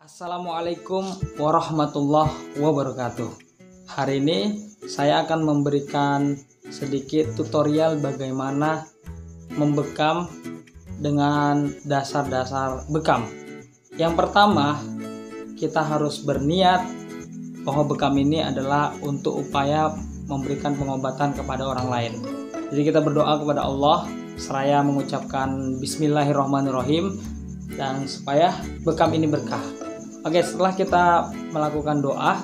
Assalamualaikum warahmatullahi wabarakatuh. Hari ini saya akan memberikan sedikit tutorial bagaimana membekam dengan dasar-dasar bekam. Yang pertama, kita harus berniat bahwa bekam ini adalah untuk upaya memberikan pengobatan kepada orang lain. Jadi kita berdoa kepada Allah seraya mengucapkan Bismillahirrahmanirrahim dan supaya bekam ini berkah. Oke, setelah kita melakukan doa,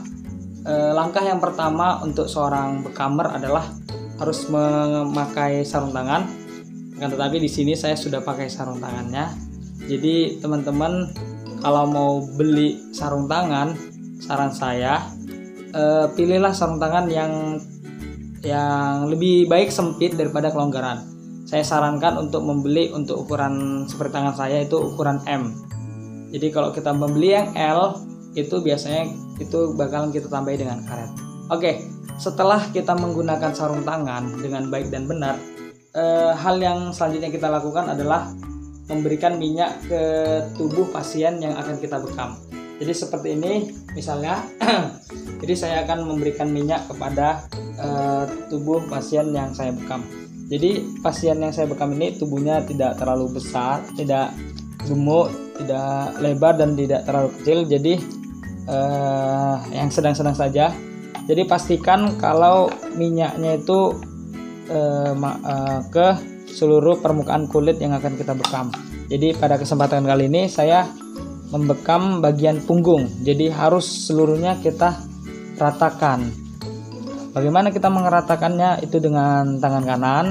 langkah yang pertama untuk seorang bekamer adalah harus memakai sarung tangan. Tetapi di sini saya sudah pakai sarung tangannya. Jadi teman-teman kalau mau beli sarung tangan, saran saya pilihlah sarung tangan yang lebih baik sempit daripada kelonggaran. Saya sarankan untuk membeli untuk ukuran seperti tangan saya itu ukuran M. Jadi kalau kita membeli yang L itu biasanya itu bakalan kita tambahi dengan karet. Oke, setelah kita menggunakan sarung tangan dengan baik dan benar, hal yang selanjutnya kita lakukan adalah memberikan minyak ke tubuh pasien yang akan kita bekam. Jadi seperti ini misalnya, jadi saya akan memberikan minyak kepada tubuh pasien yang saya bekam. Jadi pasien yang saya bekam ini tubuhnya tidak terlalu besar, tidak gemuk, tidak lebar dan tidak terlalu kecil, jadi yang sedang-sedang saja. Jadi pastikan kalau minyaknya itu ke seluruh permukaan kulit yang akan kita bekam. Jadi pada kesempatan kali ini saya membekam bagian punggung, jadi harus seluruhnya kita ratakan. Bagaimana kita mengeratakannya? Itu dengan tangan kanan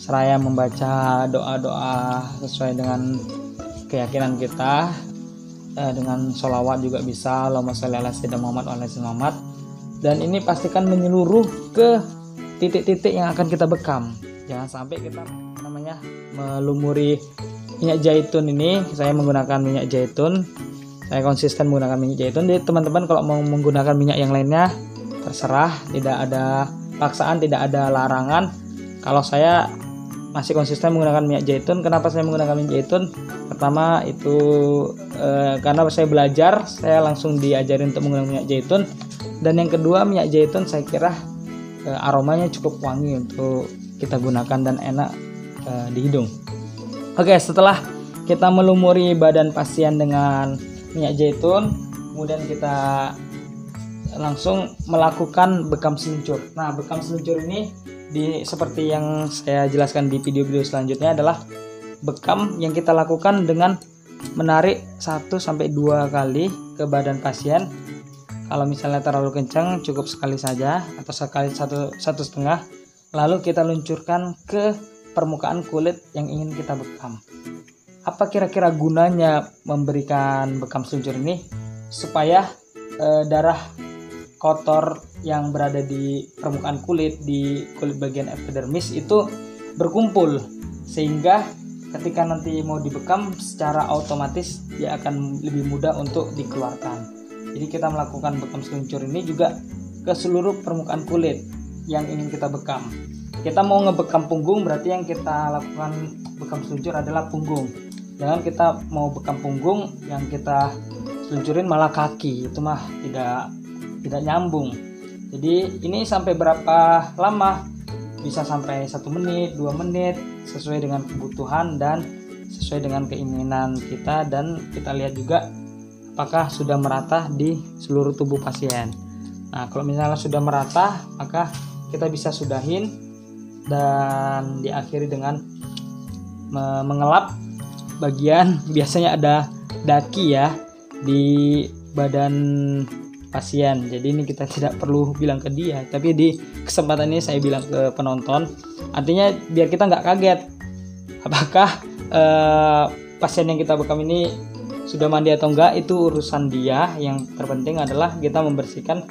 seraya membaca doa-doa sesuai dengan keyakinan kita, dengan sholawat juga bisa, Allahumma sholli ala sayyidina Muhammad wa ala sayyidina Muhammad. Dan ini pastikan menyeluruh ke titik-titik yang akan kita bekam. Jangan sampai kita melumuri minyak zaitun ini. Saya menggunakan minyak zaitun, saya konsisten menggunakan minyak zaitun. Jadi teman-teman kalau mau menggunakan minyak yang lainnya terserah, tidak ada paksaan, tidak ada larangan. Kalau saya masih konsisten menggunakan minyak zaitun. Kenapa saya menggunakan minyak zaitun? Pertama itu karena saya belajar, saya langsung diajarin untuk menggunakan minyak zaitun. Dan yang kedua, minyak zaitun saya kira aromanya cukup wangi untuk kita gunakan dan enak di hidung. Oke, setelah kita melumuri badan pasien dengan minyak zaitun, kemudian kita langsung melakukan bekam seluncur. Nah, bekam seluncur ini seperti yang saya jelaskan di video-video selanjutnya adalah bekam yang kita lakukan dengan menarik 1-2 kali ke badan pasien. Kalau misalnya terlalu kencang cukup sekali saja atau sekali 1,5, lalu kita luncurkan ke permukaan kulit yang ingin kita bekam. Apa kira-kira gunanya memberikan bekam seluncur ini? Supaya darah kotor yang berada di permukaan kulit, di kulit bagian epidermis itu berkumpul, sehingga ketika nanti mau dibekam secara otomatis dia akan lebih mudah untuk dikeluarkan. Jadi kita melakukan bekam seluncur ini juga ke seluruh permukaan kulit yang ingin kita bekam. Kita mau ngebekam punggung, berarti yang kita lakukan bekam seluncur adalah punggung. Jangan kita mau bekam punggung yang kita seluncurin malah kaki, itu mah tidak nyambung. Jadi ini sampai berapa lama? Bisa sampai 1 menit, 2 menit, sesuai dengan kebutuhan dan sesuai dengan keinginan kita. Dan kita lihat juga apakah sudah merata di seluruh tubuh pasien. Nah, kalau misalnya sudah merata, maka kita bisa sudahin dan diakhiri dengan mengelap bagian, biasanya ada daki ya di badan pasien. Jadi ini kita tidak perlu bilang ke dia, tapi di kesempatan ini saya bilang ke penonton, artinya biar kita nggak kaget apakah pasien yang kita bekam ini sudah mandi atau enggak, itu urusan dia. Yang terpenting adalah kita membersihkan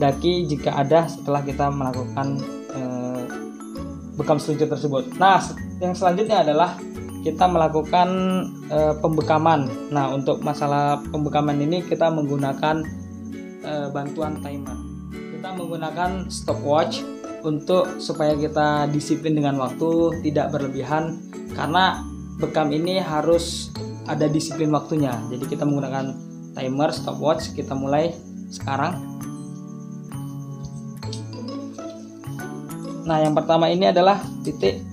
daki jika ada setelah kita melakukan bekam seluncur tersebut. Nah, yang selanjutnya adalah kita melakukan pembekaman. Nah, untuk masalah pembekaman ini kita menggunakan bantuan timer. Kita menggunakan stopwatch untuk supaya kita disiplin dengan waktu, tidak berlebihan, karena bekam ini harus ada disiplin waktunya. Jadi kita menggunakan timer stopwatch. Kita mulai sekarang. Nah, yang pertama ini adalah titik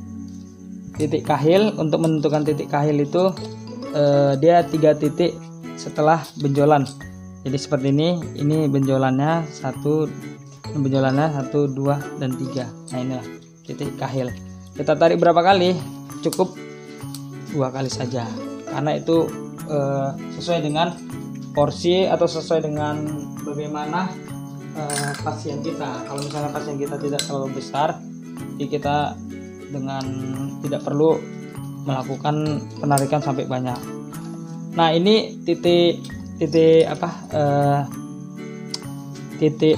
kahil. Untuk menentukan titik kahil itu dia 3 titik setelah benjolan. Jadi seperti ini benjolannya 1, 2 dan 3. Nah, inilah titik kahil. Kita tarik berapa kali? Cukup 2 kali saja, karena itu sesuai dengan porsi atau sesuai dengan bagaimana pasien kita. Kalau misalnya pasien kita tidak terlalu besar, jadi kita dengan tidak perlu melakukan penarikan sampai banyak. Nah, ini titik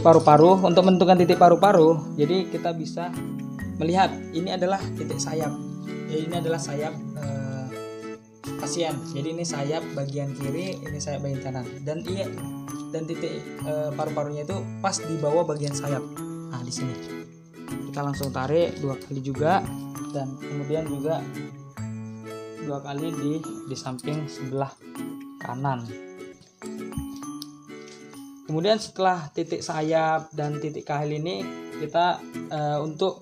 paru-paru. Untuk menentukan titik paru-paru, jadi kita bisa melihat ini adalah titik sayap. Jadi ini adalah sayap pasien. Jadi ini sayap bagian kiri, ini sayap bagian kanan. Dan titik paru-parunya itu pas di bawah bagian sayap. Nah, di sini. Kita langsung tarik 2 kali juga, dan kemudian juga 2 kali di samping sebelah kanan. Kemudian setelah titik sayap dan titik kahil ini, kita untuk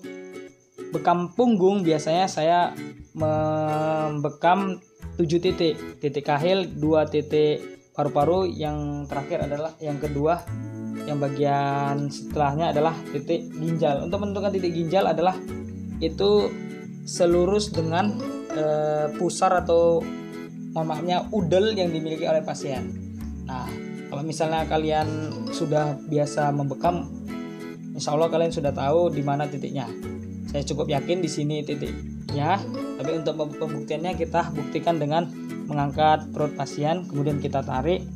bekam punggung biasanya saya membekam 7 titik. Titik kahil, 2 titik paru-paru, yang terakhir adalah yang kedua, yang bagian setelahnya adalah titik ginjal. Untuk menentukan titik ginjal adalah itu selurus dengan pusar atau udel yang dimiliki oleh pasien. Nah, kalau misalnya kalian sudah biasa membekam, insya Allah kalian sudah tahu di mana titiknya. Saya cukup yakin di sini titiknya. Tapi untuk pembuktiannya kita buktikan dengan mengangkat perut pasien, kemudian kita tarik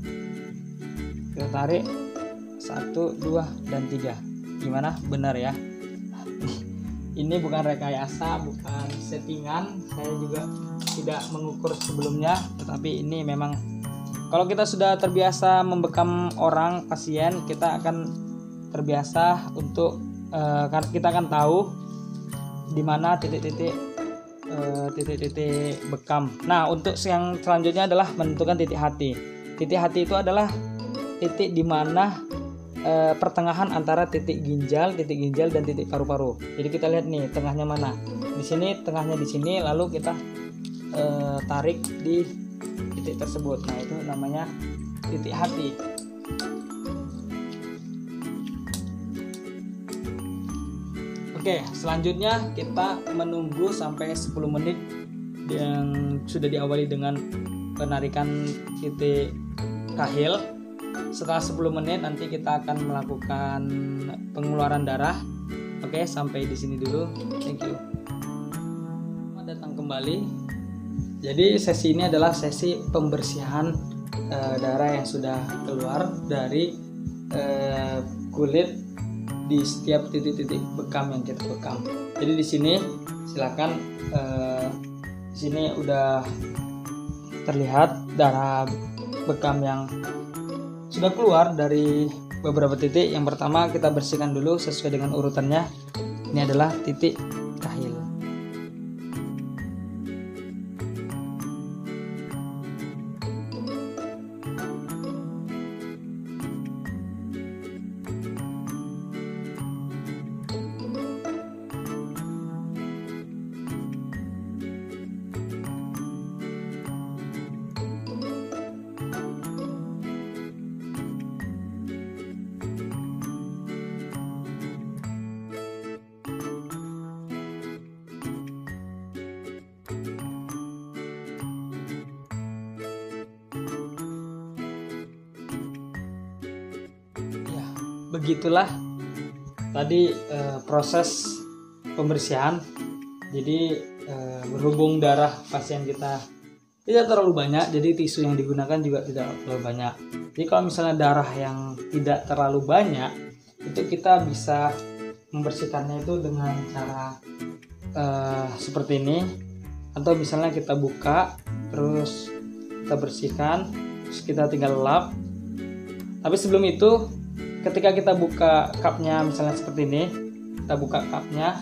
1, 2, dan 3. Gimana? Benar ya? Ini bukan rekayasa, bukan settingan. Saya juga tidak mengukur sebelumnya, tetapi ini memang kalau kita sudah terbiasa membekam orang pasien, kita akan terbiasa untuk kita akan tahu di mana titik-titik bekam. Nah, untuk yang selanjutnya adalah menentukan titik hati. Titik hati itu adalah titik di mana pertengahan antara titik ginjal dan titik paru-paru. Jadi kita lihat nih tengahnya mana. Di sini tengahnya di sini, lalu kita tarik di titik tersebut. Nah, itu namanya titik hati. Oke, selanjutnya kita menunggu sampai 10 menit yang sudah diawali dengan penarikan titik kahil. Setelah 10 menit nanti kita akan melakukan pengeluaran darah. Oke, sampai di sini dulu. Thank you. Selamat datang kembali. Jadi sesi ini adalah sesi pembersihan darah yang sudah keluar dari kulit di setiap titik-titik bekam yang kita bekam. Jadi di sini silakan, di sini udah terlihat darah bekam yang sudah keluar dari beberapa titik. Yang pertama kita bersihkan dulu sesuai dengan urutannya. Ini adalah titik kahil. Begitulah tadi proses pembersihan. Jadi berhubung darah pasien kita tidak terlalu banyak, jadi tisu yang digunakan juga tidak terlalu banyak. Jadi kalau misalnya darah yang tidak terlalu banyak, itu kita bisa membersihkannya itu dengan cara seperti ini. Atau misalnya kita buka, terus kita bersihkan, terus kita tinggal lap. Tapi sebelum itu, ketika kita buka cupnya misalnya seperti ini, kita buka cupnya,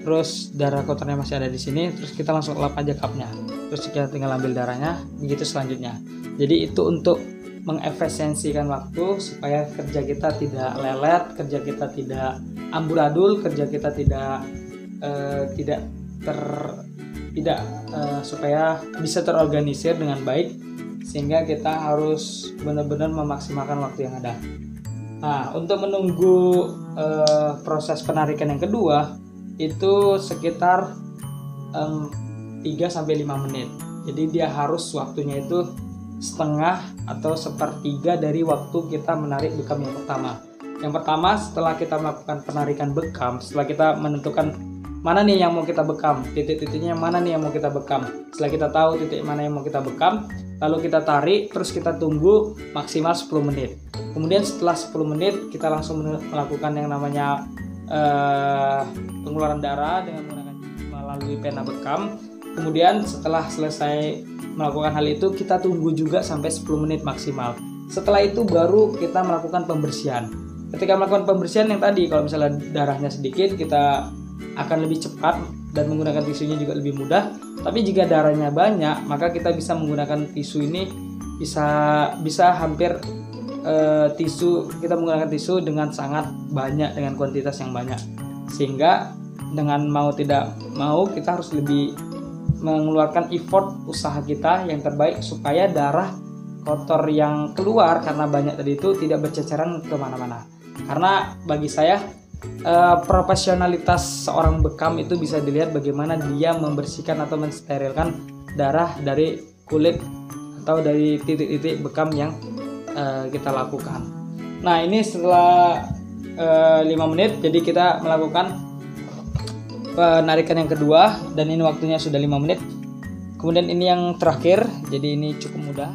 terus darah kotornya masih ada di sini, terus kita langsung lap aja cupnya, terus kita tinggal ambil darahnya, begitu selanjutnya. Jadi itu untuk mengefisiensikan waktu supaya kerja kita tidak lelet, kerja kita tidak amburadul, kerja kita supaya bisa terorganisir dengan baik, sehingga kita harus benar-benar memaksimalkan waktu yang ada. Nah, untuk menunggu proses penarikan yang kedua itu sekitar 3-5 menit. Jadi dia harus waktunya itu setengah atau sepertiga dari waktu kita menarik bekam yang pertama. Yang pertama, setelah kita melakukan penarikan bekam, setelah kita menentukan mana nih yang mau kita bekam, titik-titiknya mana nih yang mau kita bekam. Setelah kita tahu titik mana yang mau kita bekam, lalu kita tarik, terus kita tunggu maksimal 10 menit. Kemudian setelah 10 menit kita langsung melakukan yang namanya pengeluaran darah dengan menggunakan melalui pena bekam. Kemudian setelah selesai melakukan hal itu, kita tunggu juga sampai 10 menit maksimal. Setelah itu baru kita melakukan pembersihan. Ketika melakukan pembersihan yang tadi, kalau misalnya darahnya sedikit, kita akan lebih cepat dan menggunakan tisunya juga lebih mudah. Tapi jika darahnya banyak, maka kita bisa menggunakan tisu ini bisa hampir kita menggunakan tisu dengan sangat banyak, dengan kuantitas yang banyak. Sehingga dengan mau tidak mau kita harus lebih mengeluarkan effort usaha kita yang terbaik supaya darah kotor yang keluar karena banyak tadi itu tidak berceceran kemana-mana. Karena bagi saya profesionalitas seorang bekam itu bisa dilihat bagaimana dia membersihkan atau mensterilkan darah dari kulit atau dari titik-titik bekam yang kita lakukan. Nah, ini setelah 5 menit, jadi kita melakukan penarikan yang kedua, dan ini waktunya sudah 5 menit. Kemudian ini yang terakhir, jadi ini cukup mudah.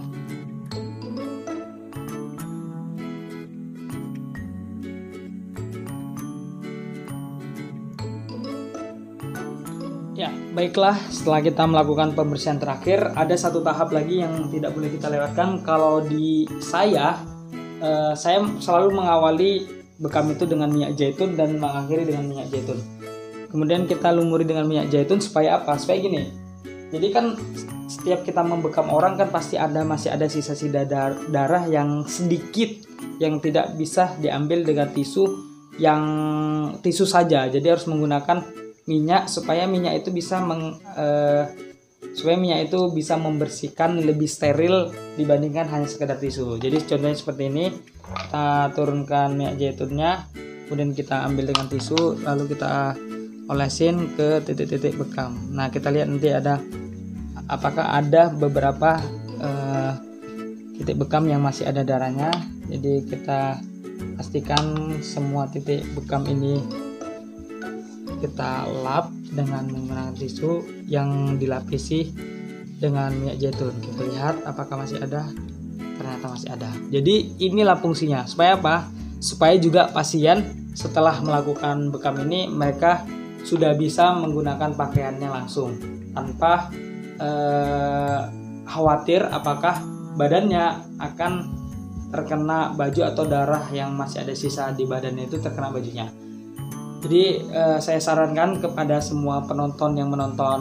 Ya, baiklah, setelah kita melakukan pembersihan terakhir, ada satu tahap lagi yang tidak boleh kita lewatkan. Kalau di saya selalu mengawali bekam itu dengan minyak zaitun dan mengakhiri dengan minyak zaitun. Kemudian kita lumuri dengan minyak zaitun supaya apa? Supaya gini. Jadi kan setiap kita membekam orang kan pasti masih ada sisa-sisa darah yang sedikit yang tidak bisa diambil dengan tisu saja. Jadi harus menggunakan minyak supaya minyak itu bisa membersihkan lebih steril dibandingkan hanya sekedar tisu. Jadi contohnya seperti ini. Kita turunkan minyak zaitunnya, kemudian kita ambil dengan tisu, lalu kita olesin ke titik-titik bekam. Nah, kita lihat nanti apakah ada beberapa titik bekam yang masih ada darahnya. Jadi kita pastikan semua titik bekam ini kita lap dengan menggunakan tisu yang dilapisi dengan minyak zaitun. Kita lihat apakah masih ada. Ternyata masih ada. Jadi inilah fungsinya. Supaya apa? Supaya juga pasien setelah melakukan bekam ini mereka sudah bisa menggunakan pakaiannya langsung tanpa khawatir apakah badannya akan terkena baju atau darah yang masih ada sisa di badannya itu terkena bajunya. Jadi saya sarankan kepada semua penonton yang menonton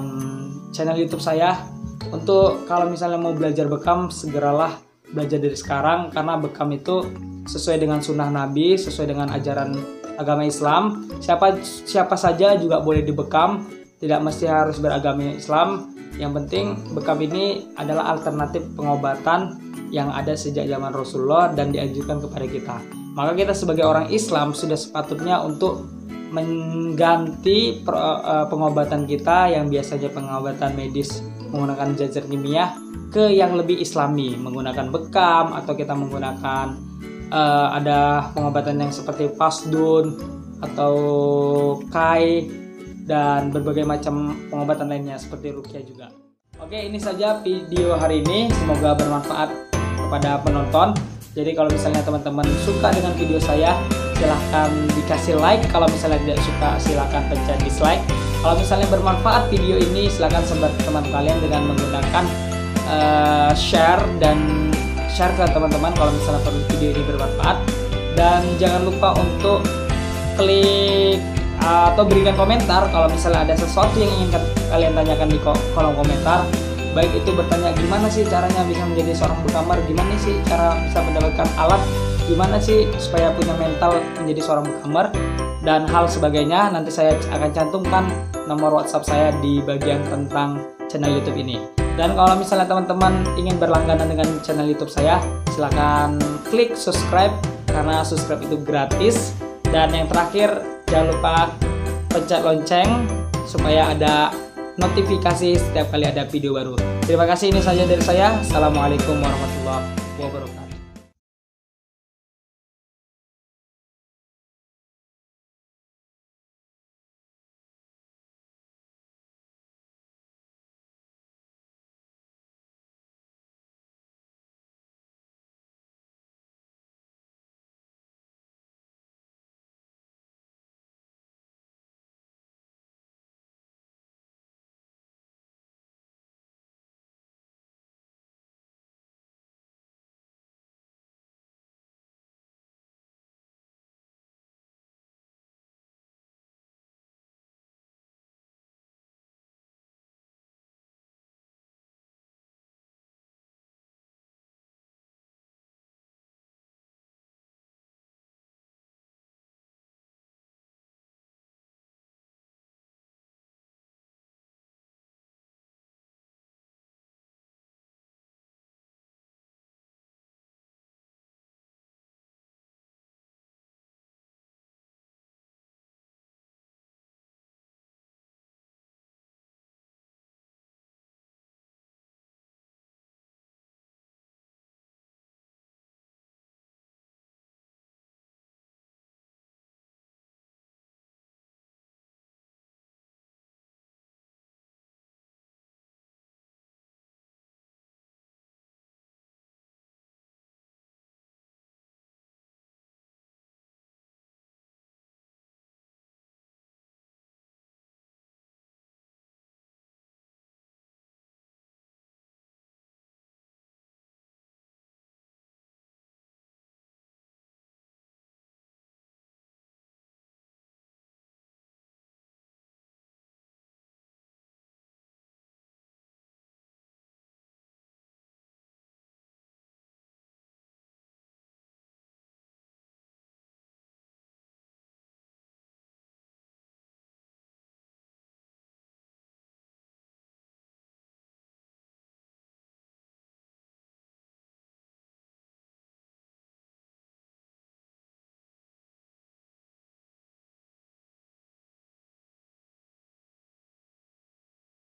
channel YouTube saya untuk kalau misalnya mau belajar bekam, segeralah belajar dari sekarang, karena bekam itu sesuai dengan sunnah Nabi, sesuai dengan ajaran agama Islam. Siapa saja juga boleh dibekam, tidak mesti harus beragama Islam. Yang penting bekam ini adalah alternatif pengobatan yang ada sejak zaman Rasulullah dan dianjurkan kepada kita. Maka kita sebagai orang Islam sudah sepatutnya untuk mengganti pengobatan kita yang biasanya pengobatan medis menggunakan zat kimia ke yang lebih Islami, menggunakan bekam atau kita menggunakan ada pengobatan yang seperti pasdun atau kai dan berbagai macam pengobatan lainnya seperti ruqyah juga. Oke, ini saja video hari ini, semoga bermanfaat kepada penonton. Jadi kalau misalnya teman-teman suka dengan video saya, silahkan dikasih like. Kalau misalnya tidak suka, silahkan pencet dislike. Kalau misalnya bermanfaat video ini, silahkan sebar ke teman kalian dengan menggunakan share ke teman-teman kalau misalnya video ini bermanfaat. Dan jangan lupa untuk klik atau berikan komentar kalau misalnya ada sesuatu yang ingin kalian tanyakan di kolom komentar, baik itu bertanya gimana sih caranya bisa menjadi seorang bookcamer, gimana sih cara bisa mendapatkan alat, gimana sih supaya punya mental menjadi seorang bookcamer, dan hal sebagainya. Nanti saya akan cantumkan nomor WhatsApp saya di bagian tentang channel YouTube ini. Dan kalau misalnya teman-teman ingin berlangganan dengan channel YouTube saya, silahkan klik subscribe karena subscribe itu gratis. Dan yang terakhir, jangan lupa pencet lonceng supaya ada notifikasi setiap kali ada video baru. Terima kasih, ini saja dari saya. Assalamualaikum warahmatullahi wabarakatuh.